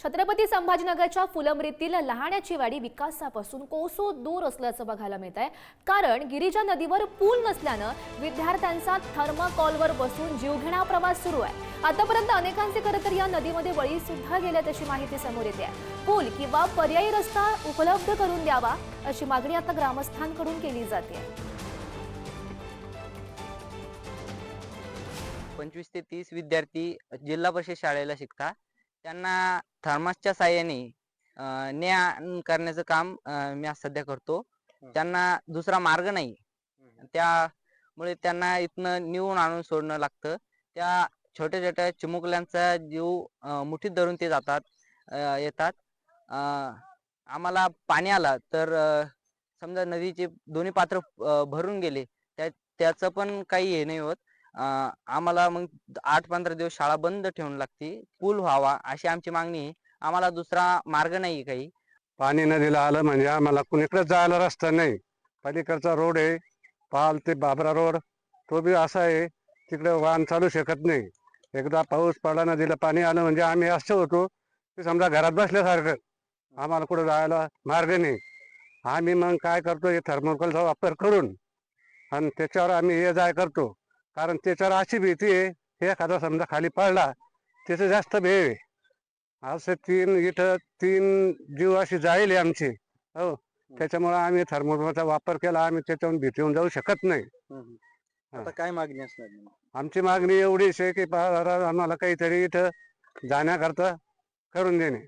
छत्रपती संभाजीनगरच्या फुलंब्रीतील लहाण्याची वाडी विकासापासून कोसो दूर असल्याचं बघायला मिळत आहे। कारण गिरिजा नदीवर पूल नसल्यानं विद्यार्थ्यांचा थर्माकोलवर बसून जीवघेणा प्रवास सुरू आहे। आतापर्यंत अनेकांचे खरं तर या नदीमध्ये बळी सुद्धा गेल्याची अशी माहिती समोर येते आहे। पूल किंवा पर्यायी रस्ता उपलब्ध करून द्यावा अशी मागणी आता ग्रामस्थांकडून केली जाते। 25 ते 30 विद्यार्थी जिल्हा परिषद शाळेला शिकतात। त्यांना थर्मासच्या साहाय्याने ने-आण करण्याचं काम मी आज सध्या करतो। त्यांना दुसरा मार्ग नाही, त्यामुळे त्यांना इथनं नेऊन आणून सोडणं लागतं। त्या छोट्या छोट्या चिमुकल्यांचा जीव मुठीत धरून ते जातात येतात। आम्हाला पाणी आला तर समजा नदीचे दोन्ही पात्र भरून गेले, त्याचं पण काही हे नाही होत। आम्हाला मग 8-15 दिवस शाळा बंद ठेवून लागते। पूल व्हावा अशी आमची मागणी आहे। आम्हाला दुसरा मार्ग नाही काही। पाणी नदीला आलं म्हणजे आम्हाला कुणीकडे जायला रस्ता नाही। पलीकडचा रोड आहे, पाल ते बाबरा रोड, तो बी असा आहे, तिकडे वाहन चालू शकत नाही। एकदा पाऊस पडला, नदीला पाणी आलं म्हणजे आम्ही असं होतो की समजा घरात बसल्यासारखं, आम्हाला कुठं जायला मार्ग नाही। आम्ही मग काय करतो, हे थर्मोकोलचा वापर करून आणि त्याच्यावर आम्ही ये जाय करतो। कारण त्याच्यावर अशी भीती आहे, हे एखादा समजा खाली पडला त्याचं जास्त भेव आहे। असं तीन जीव अशी जाईल आमची, हो। त्याच्यामुळे आम्ही थर्मोकोलचा वापर केला। आम्ही त्याच्यावरून भीती होऊन जाऊ शकत नाही। आता काय मागणी असणार? आमची मागणी एवढीच आहे की आम्हाला काहीतरी इथं जाण्याकरता करून देणे।